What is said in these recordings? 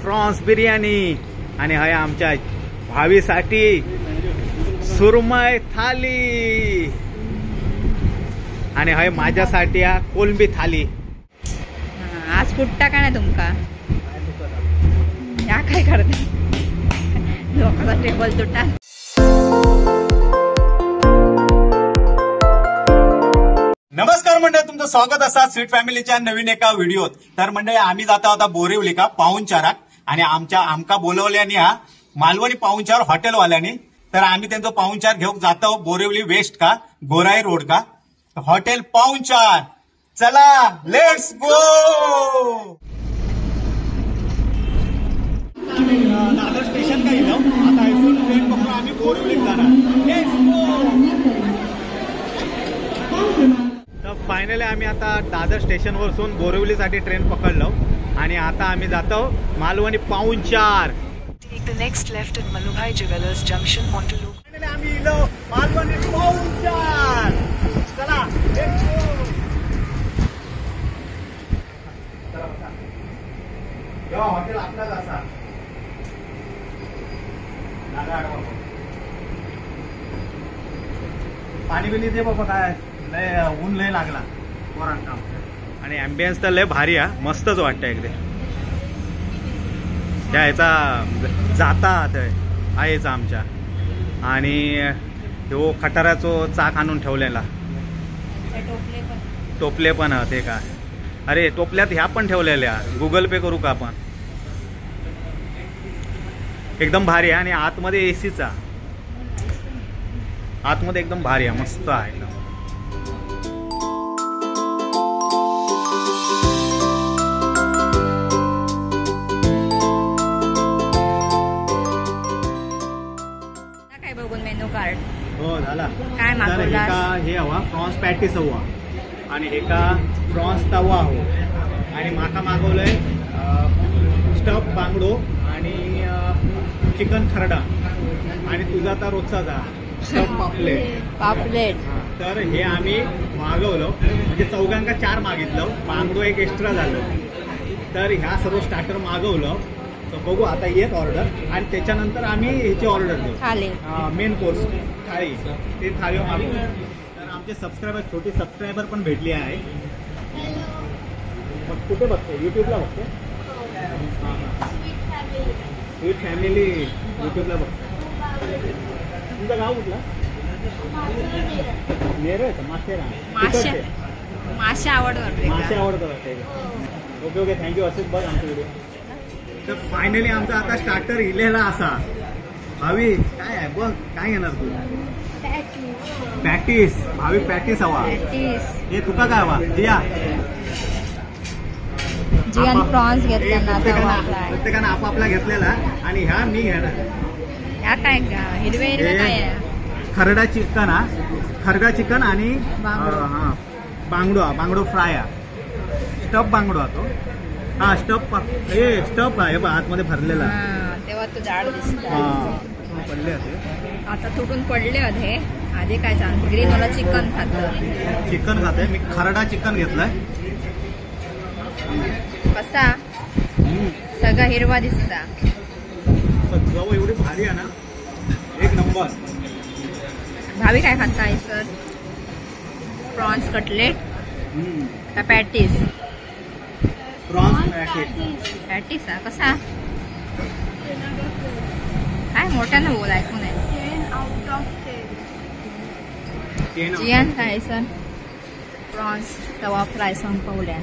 Prawns biryani आणि हाय आमच्या भावीसाठी सुरमई थाली आणि हाय माझ्यासाठी कोलंबी थाली। आज फुटता का नाही तुमका या काय करते लोकांचा टेबल तुटा। नमस्कार मंडळी, तुमचं स्वागत असा स्वीट फॅमिलीच्या नवीन एका व्हिडिओत। तर मंडळी आम्ही जाता होता बोरिवली का पाहुणचाराक आणि आमका बोलवल्याने हा मालवणी पाहुणचार हॉटेलवाल्यांनी। तर आम्ही त्यांचा पाहुणचार घेऊन जातो बोरिवली वेस्ट का गोराई रोड का हॉटेल पाहुणचार। चला लेट्स गो। दादर स्टेशन का येलो आता इथून ट्रेन पकडून आम्ही बोरिवलीत जाणार। Let's go. तर फायनली आम्ही आता दादर स्टेशनवरून बोरिवलीसाठी ट्रेन पकडलो आणि आता आम्ही जातो मालवणी पाहुणचार। Take the next left at Malubhai Jewelers Junction, Montaloo. Finally आम्ही इलो मालवणी पाहुणचार। चला लेट्स गो। यो हॉटेल आपलाच असा पाणी बिनी दे बाबा, काय लय ऊन लय लागला पोरांना आणि ॲम्बियन्स तर लय भारी आहे, मस्तच वाटतं एकदम। त्या ह्याचा जातात आहेच आमच्या आणि तो खटाराचो चाक आणून ठेवलेला टोपले पण ते काय अरे टोपल्यात ह्या पण ठेवलेल्या गुगल पे करू का आपण। एकदम भारी आहे आणि आतमध्ये एसीचा आतमध्ये एकदम भारी आहे, मस्त आहे एकदम। काय बघून मेनू कार्ड हो झाला। काय मागवलास? हे हवा प्रॉन्स पॅटीस हवा आणि एका प्रॉन्स तवा हो आणि माका मागवलंय स्टफ बांगडो आणि चिकन खरडा आणि तुझा तर रोजचा जा स्टफ पापलेट। तर हे आम्ही मागवलं म्हणजे चौघांका 4 मागितलं, बांगडो एक एक्स्ट्रा झालं। तर ह्या सर्व स्टार्टर मागवलं तर बघू आता येत ऑर्डर आणि त्याच्यानंतर आम्ही ह्याची ऑर्डर देऊ मेन कोर्स थाळी ते थाळी मागवू। तर आमचे सबस्क्रायबर छोटी सबस्क्रायबर पण भेटली आहे। मग कुठे बघते? युट्यूबला बघते स्वीट फॅमिली युट्यूबला बघते। तुमचं गाव कुठला? नेरळ माथेरान। मासे आवडतात मासे आवडतात। Okay okay thank you. असेच बघ आमचे व्हिडिओ। तर फायनली आमचा आता स्टार्टर इलेला असा भावी काय आहे बघ काय येणार तू? पॅटीस भावी पॅटीस हवा। हे तुका काय हवा? जियान प्रॉन्स घेतला प्रत्येकानं आपापला घेतलेला आणि ह्या मी घेणार। या काय हिरवे हिरवे काय खरडा चिकन खरडा चिकन आणि बांगडो फ्राय स्टफ बांगडो तो हा स्टफ स्टफ आहे आतमध्ये भरलेला तेव्हा तो जाड दिसतो। पडले होते आता तुटून पडले होते। आधी काय सांग ग्रीन वाला चिकन खाते मी खरडा चिकन घेतलाय। कसा सगळा हिरवा दिसता चव एवढी भारी आहे ना एक नंबर। भावी काय खाताय सर? प्रॉन्स कटलेट का पॅटीस? प्रॉन्स पॅटीस कसा काय मोठ्यानं बोल ऐकू नये। जियान काय सर? प्रॉन्स तवा फ्राय संपवल्या।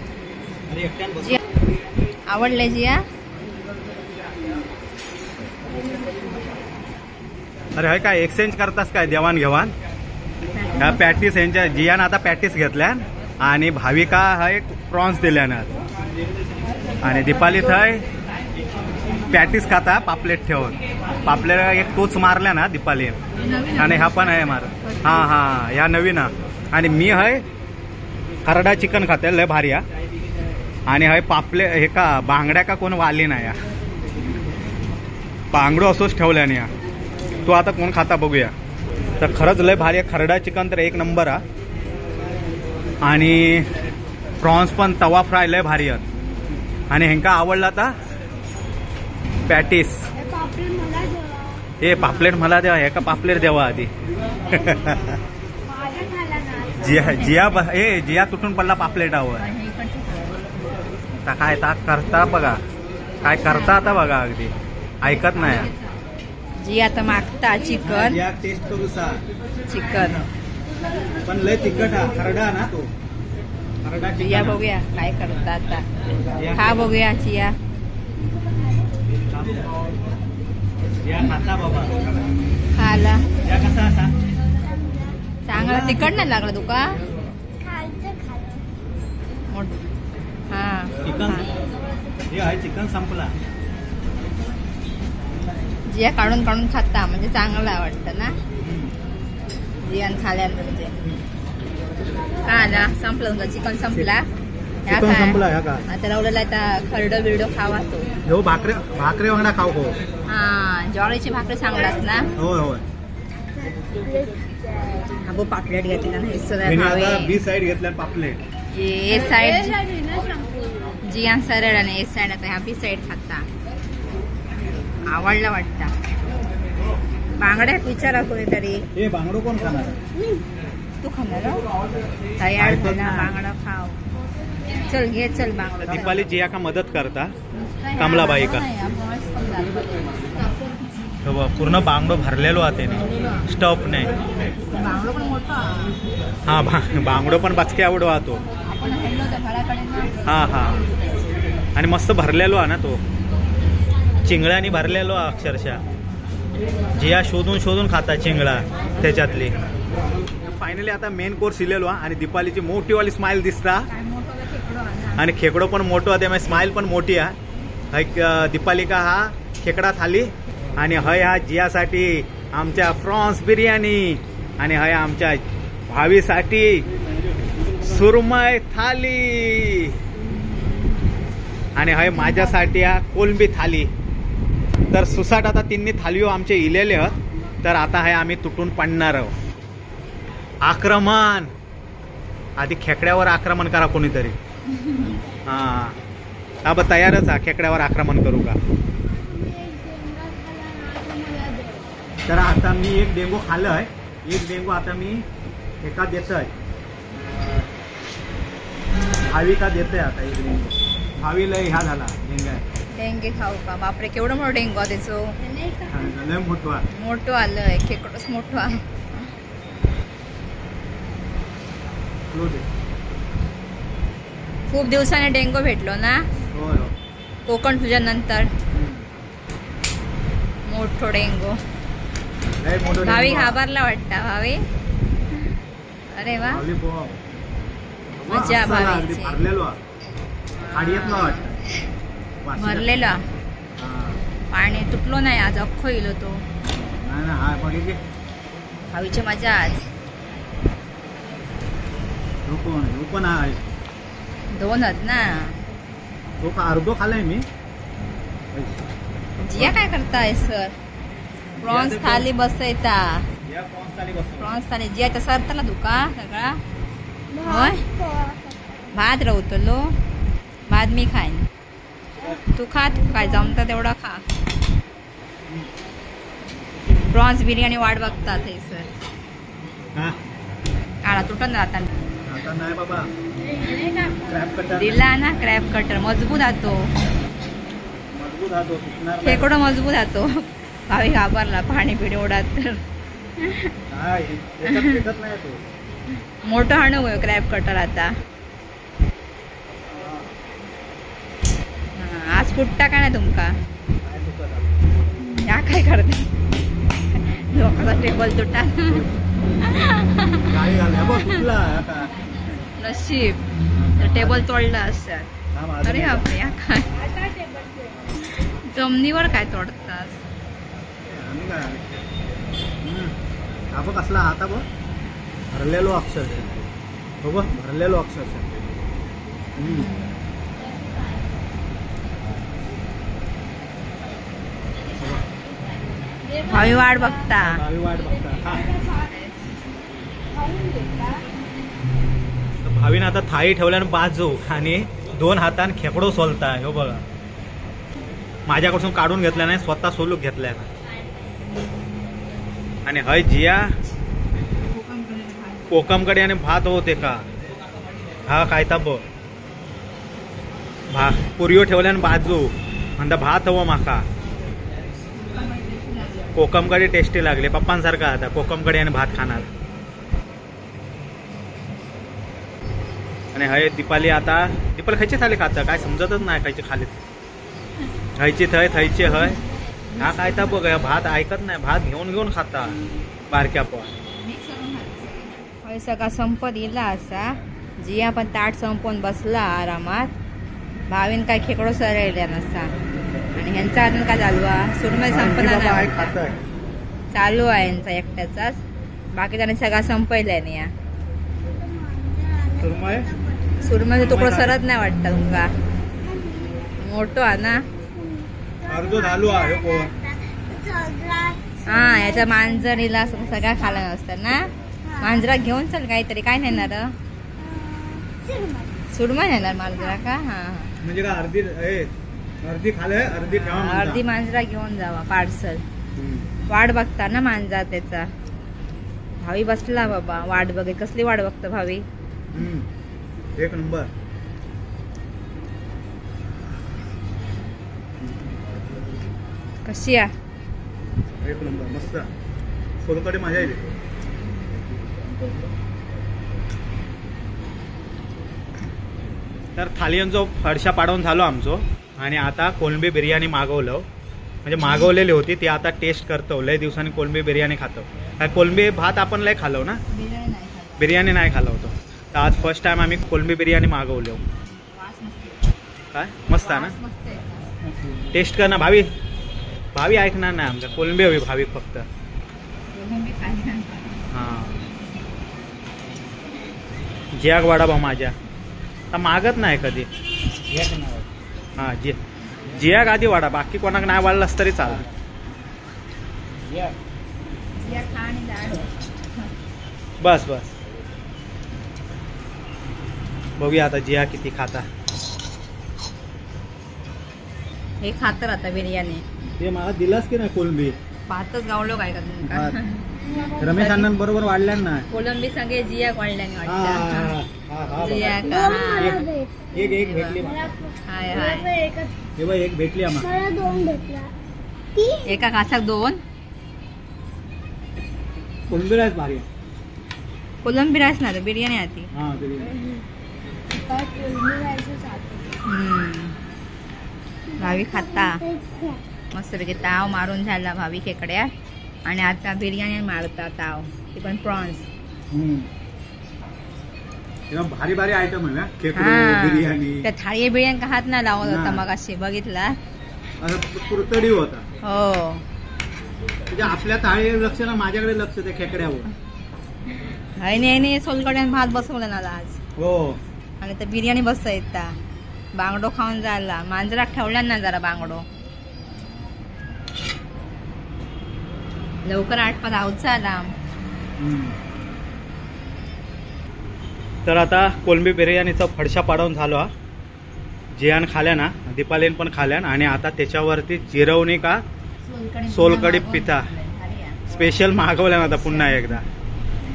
आवडले जिया? अरे हाय काय एक्सचेंज करतास काय देवाण घेवाण? ह्या पॅटीस यांच्या जियान आता पॅटीस घेतल्या आणि भाविका हा एक प्रॉन्स दिल्यानं आणि दीपाली थंय पॅटीस खाता पापलेट ठेवून पापलेट एक तोच मारल्या ना दीपाली आणि हा पण आहे मार हा ह्या नवीन आणि मी हय खरडा चिकन खाते लय भारी आणि हय पापले हे का बांगड्या का कोण वाली नाही बांगडो असोच ठेवल्याने तो आता कोण खाता बघूया। तर खरंच लय भारी आहे खरडा चिकन तर एक नंबर आणि प्रॉन्स पण तवा फ्राय लय भारी आणि हेंका आवडला आता पॅटीस. हे पापलेट मला द्या, एका पापलेट द्यावा आधी. जिया तुटून पडला पापलेट हवं. आता काय करता बघा, काय करता आता बघा, अगदी ऐकत नाही. जी आता मागता चिकन. टेस्ट करू सा चिकन पण लय तिखट हा, खरडा ना तो. खरडा जिया बघूया काय करता आता. हा बघूया जिया. या खाता बाबा. खाला या कसा असा चांगला तिखट नाही लागला तुका. हा चिकन. हे आहे चिकन संपला. जिया काढून काढून खाता म्हणजे चांगला वाटतं ना. जियान खाल्यान म्हणजे खाला संपलं तुमचा चिकन संपला. चिकन संपला ह्या का आता लावलेला आता खरडं बिरडं खावा तो. हो भाकरी वांगडा खाऊ हो. हा ज्वारीची भाकरी चांगलाच ना. होय होय. हा बो पापलेट घेतला ना. हे आता सगळं बी साईड घेतल्या पापलेट. ए साइड जियान सरळ आणि ए साइड आता ह्या बी साइड खाता. आवडला वाटता. बांगड्यात विचारा कोणीतरी. हे बांगडो कोण खाणार. तू खाणार तयार झाला बांगडा खाव. चल घे चल बांगडा. दीपाली जिया का मदत करता कमलाबाई का. पूर्ण बांगडो भरलेलो आहे स्टॉप नाही. बांगडो पण मोठा. हा बांगडो पण बाचके आवडो हा तो. आपण हेलो त्या घराकडे. हा हा आणि मस्त भरलेलो आहे ना तो. चिंगळ्यानी भरलेलो अक्षरशः. जिया शोधून शोधून खाता चिंगळा त्याच्यातली. फायनली आता मेन कोर्स इलेलो आणि दीपालीची मोठीवाली स्माइल दिसता. आणि खेकडो पण मोठो आहे त्यामुळे स्माइल पण मोठी आहे. दीपाली का हा खेकडा थाली आणि हय हा जियासाठी आमच्या प्रॉन्स बिर्याणी आणि हय आमच्या भावीसाठी सुरमई थाली आणि हय माझ्यासाठी हा कोलंबी थाली. तर सुसाट आता तिन्ही थालियो आमचे इलेले आहेत. तर आता हे आम्ही तुटून पडणार आहोत. आक्रमण आधी खेकड्यावर आक्रमण करा कोणीतरी. हा बा तयारच आहे खेकड्यावर आक्रमण करू का. तर आता मी एक डेंगू खाल्लंय. एक डेंगू आता मी एका देतोय. भावी का देतोय आता एक डेंगू. भावीला ह्या झाला डेंगा. डेंगे खाऊ का. बापरे केवढं मोठं डेंगू आहे त्याचं. लय मोठं आलंय. खेकडच मोठं आहे. खूप दिवसाने डेंगू भेटलो ना. कोकण तुझ्या नंतर मोठो डेंगू. भावी घाबरला वाटता. भावी अरे वा मजा. भावीची भरलेला पाणी तुटलो नाही आज. अख्खो इलो तो. भावीची मजा आज. दोन आहेत ना. अर्धो खाल्लाय मी. जिया काय करताय सर. प्रॉन्स थाली बसयता. प्रॉन्स थाली जिया तर सरतला तुका सगळा. होय भात रवतलो. भात मी खाईन. तू खा. तू काय जमता तेवढा खा. प्रॉन्स बिर्याणी वाट बघतात हे सर. काळा तुटून राहता नाही बाबा. दिला ना क्रॅप कटर. मजबूत हातो. खेकडो मजबूत हातो. भावी घाबरला पाणी पिढी उडात तर. मोठं हाणू क्रॅप कटर आता. आज फुटता का नाही तुमका. या काय करते लोकांचा टेबल तुटा. नशीब टेबल तोडला असतात. अरे बापरे या काय जमिनीवर काय तोडतात. कसला आता बघ भरलेलो अक्षर. बघ भरलेलो अक्षर. भावी वाट बघता. भावीने आता थाळी ठेवल्यानं बाजू आणि दोन हातान खेकडो सोलता. हो बघा माझ्याकडून काढून घेतला नाही, स्वतः सोलूक घेतलाय. आणि हय जिया कोकमकडे आणि भात होते का हा काय ताब पुरियो ठेवल्यान बाजू म्हणता भात हवं माका. कोकमकडे टेस्टी लागले पप्पांसारखा आता कोकमकडे आणि भात खाणार. आणि हय दीपाली खायचे थाली खाता काय समजतच नाही खायचे खालीत खायची थयचे हय हा काय तर बघ भात ऐकत नाही भात घेऊन खाता बारक्या पण. हय सगळा संपत येला असा जिया पण ताट संपवून बसला आरामात. भावीन काय खेकडो सरयल्या नसा आणि ह्यांचा अजून काय चालू आहे सुरमई संपना नाही चालू आहे यांचा एकट्याचाच. बाकी त्याने सगळा संपयलाय नाही या सुरमईचा तुकडो सरत नाही वाटतं तुमका मोठो आहे ना अर्धो झालो आहे हा याचा मांजरीला सगळा खाला नसतं ना. मांजरा घेऊन चल काहीतरी काय नेणार सुरमई नेणार मांजरा का. हा म्हणजे का अर्धी खाले अर्धी मांजरा घेऊन जावा पार्सल. वाट बघता ना मांजरा त्याचा. भावी बसला बाबा वाट बघे कसली वाट बघतो भावी. एक नंबर कशी आहे एक नंबर मस्त सोलकडे मजा येते. तर थालियांचो फडशा पाडवून झालो आमचो आणि आता कोलंबी बिर्याणी मागवलं म्हणजे मागवलेली होती ती आता टेस्ट करतो. लय दिवसांनी कोलंबी बिर्याणी खातो. काय कोलंबी भात आपण लय खालो ना बिर्याणी नाही खालो होतो. तर आज फर्स्ट टाइम आम्ही कोलंबी बिर्याणी मागवलो. काय मस्त आहे ना टेस्ट कर ना भावी ऐकणार नाही आमचा कोलंबी हवी भावी फक्त. हां जियाग वाडा माझ्या आता मागत नाही कधी. हां जियाग आधी वाडा बाकी कोणाक नाही वाढलास तरी चालेल. बस बघूया आता जिया किती खाता. हे खातर आता बिर्याणी ते मला दिलास की नाही कोलंबी भातच गावलो काय का तुमका. रमेश अण्णां बरोबर वाढल्या ना कोलंबी सगळे जिया वाढल्याने वाटतं. जिया का एक भेटली हाय हाय एक भेटली आम्हाला 2 भेटला एका कासाक 2 कोलंबी राईस भारी कोलंबी राईस ना बिर्याणी आती. हां बिर्याणी भावी खाता मस्तपैकी ताव मारून झाला भावी खेकड्या आणि आता बिर्याणी मारता ताव ती पण प्रॉन्स. भारी आयटम आहे खेकडे बिर्याणी. त्या थाळी बिर्याणी का हात ना लावत होता मग अशी बघितला कुरतडी होता. हो म्हणजे आपल्या थाळीवर लक्ष ना माझ्याकडे लक्ष त्या खेकड्यावर. नाही सोलकड्याने भात बसवला ना आज. हो आणि तर बिर्याणी बसता येता बांगडो खाऊन जायला मांजराक ठेवला ना जरा बांगडो लवकर 8 आवचा आला. तर आता कोलंबी बिर्याणीचा फडशा पाडवून झालो हा. जियान खाल्या ना दीपालीन पण खाल्यान आणि आता त्याच्यावरती जिरवणी का सोलकडी पिता स्पेशल मागवल्या ना आता पुन्हा एकदा.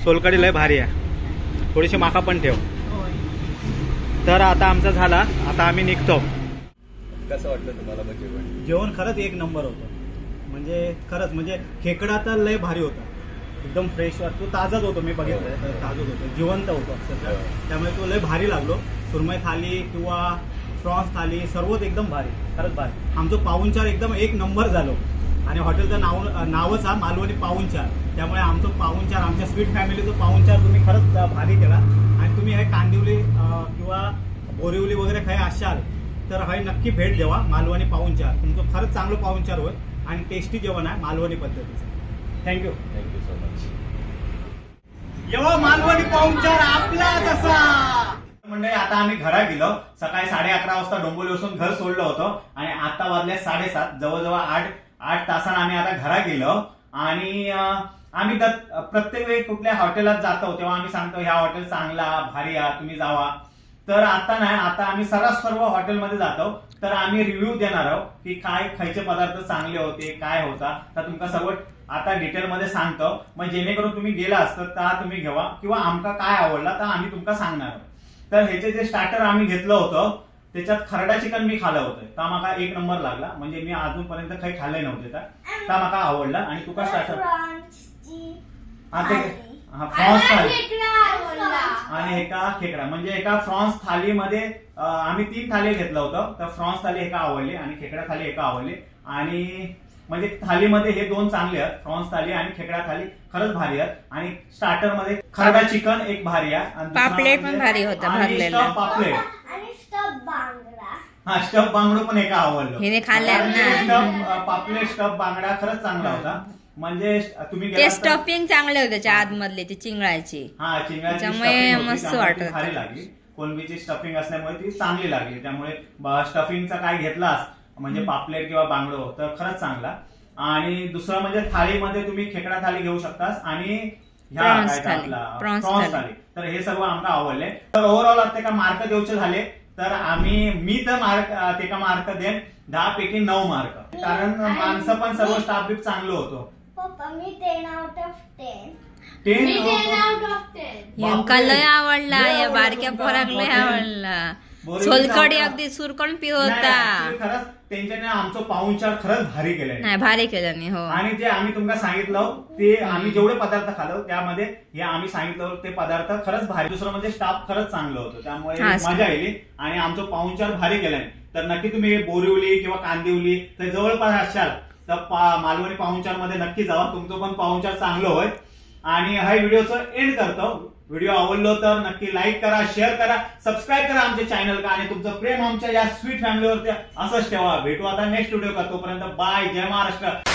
सोलकडी लय भारी आहे थोडीशी माका पण ठेव. तर आता आमचा झाला आता आम्ही निघतो. कसं वाटलं तुम्हाला जेवण? जेवण खरंच एक नंबर होतं. म्हणजे खरंच म्हणजे खेकडा तर लय भारी होता एकदम फ्रेश तो ताजाच होतो. मी बघितलं ताजच होतो जिवंत होतो अक्षरशः. त्यामुळे तो लय भारी लागलो. सुरमई थाली किंवा प्रॉन्स थाली सर्वच एकदम भारी खरंच भारी. आमचं पाहुणचार एकदम एक नंबर झालो आणि हॉटेलचं नावच हा मालवणी पाहुणचार. त्यामुळे आमचं पाहुणचार आमच्या स्वीट फॅमिलीचं पाहुणचार तुम्ही खरंच भारी केला. आणि तुम्ही हे कांदिवली किंवा बोरिवली वगैरे काही असाल तर हे नक्की भेट द्यावा मालवणी पाहुणचार. तुमचं खरंच चांगलं पाहुणचार होय आणि टेस्टी जेवण आहे मालवणी पद्धतीचं. Thank you so much. येवा मालवणी पाहुणचार आपला तसा. मंडळी आता आम्ही घरा गेलो. सकाळी 11:30 वाजता डोंबिवली वरून घर सोडलं होतं आणि आता वाजले 7:30 जवळजवळ 8 तासांना आम्ही आता घरा गेलो. आणि आम्ही प्रत्येक वेळी कुठल्या हॉटेलात जातो तेव्हा आम्ही सांगतो ह्या हॉटेल चांगला भारी आहे तुम्ही जावा. तर आता नाही, आता आम्ही सर्व हॉटेलमध्ये जातो, तर आम्ही रिव्ह्यू देणार आहोत की काय खायचे पदार्थ चांगले होते, काय होता, तर तुमका सगळं आता डिटेलमध्ये सांगतो. मग जेणेकरून तुम्ही गेला असतं तर तुम्ही घेवा, किंवा आमका काय आवडला तर आम्ही तुमका सांगणार आहोत. तर ह्याचे जे स्टार्टर आम्ही घेतलं होतं त्याच्यात खरडा चिकन मी खाल्लं होतं, तर मला 1 नंबर लागला. म्हणजे मी अजूनपर्यंत काही खाल्ले नव्हते, तर मला आवडला. आणि तुका स्टार्टर फ्रॉन्स थाली आणि एका खेकडा, म्हणजे एका फ्रॉन्स थालीमध्ये आम्ही 3 थाली घेतलं होतं. तर फ्रॉन्स थाली एका आवडली आणि खेकडा थाली एका आवडली. आणि म्हणजे थालीमध्ये हे 2 चांगले आहेत, फ्रॉन्स थाली आणि खेकडा थाली खरंच भारी आहेत. आणि स्टार्टर मध्ये खरडा चिकन एक भारी आहे, आणि पापलेट पण भारी होता भरलेला. पापलेट आणि स्टफ बांगडा. स्टफ बांगडो पण एका आवडलं. हिने खाल्ल्यात ना. स्टफ पापलेट स्टफ बांगडा खरंच चांगला होता. म्हणजे तुम्ही ते स्टफिंग चांगले होते त्याच्या आतमधले ते चिंगळाची. चिंगाची त्याच्यामुळे stuffing होती, मस्त त्यामुळे ती वाटत. भारी लागली. कोलंबीची स्टफिंग असल्यामुळे ती चांगली लागली. त्यामुळे स्टफिंगचा काय घेतलास म्हणजे पापलेट किंवा बांगडो तर खरंच चांगला. आणि दुसरं म्हणजे थाळीमध्ये तुम्ही खेकडा थाली घेऊ शकतास आणि प्रॉन्स थाली. तर हे सर्व आमका आवडले. तर ओव्हरऑल आता मार्क देऊचे झाले तर मी तर मार्क देन 10 पैकी 9 मार्क. कारण माणसं पण सर्व स्टाफ बी चांगलं होतं. पप्पा मी 10 out of 10. 10 me 10 out of 10. यांका लय आवडला, या बारक्या पोराक लय आवडला. सोलकडी अगदी सुरकण पिवता. खरंच त्यांच्याने आमचं पाहुणचार खरंच भारी केलंय. नाही भारी केलं नाही. हो. आणि जे आम्ही तुमका सांगितलं ते आम्ही जेवढे पदार्थ खाल्लो त्यामध्ये हे आम्ही सांगितलं ते पदार्थ खरंच भारी. दुसरं म्हणजे स्टाफ खरंच चांगलं होतं, त्यामुळे मजा आली. आणि आमचं पाहुणचार भारी केलाय. तर नक्की तुम्ही बोरिवली किंवा कांदिवली तर जवळपास असाल तर मालवणी पाहुणचार मध्ये नक्की जावा, तुमचं पण पाहुणचार चांगलं होय. आणि हा व्हिडिओचं एंड करतो. व्हिडिओ आवडलो तर नक्की लाईक करा, शेअर करा, सबस्क्राईब करा आमच्या चॅनल का. आणि तुमचं प्रेम आमच्या या स्वीट फॅमिलीवरती असंच ठेवा. भेटू आता नेक्स्ट व्हिडिओ का. तोपर्यंत बाय. जय महाराष्ट्र.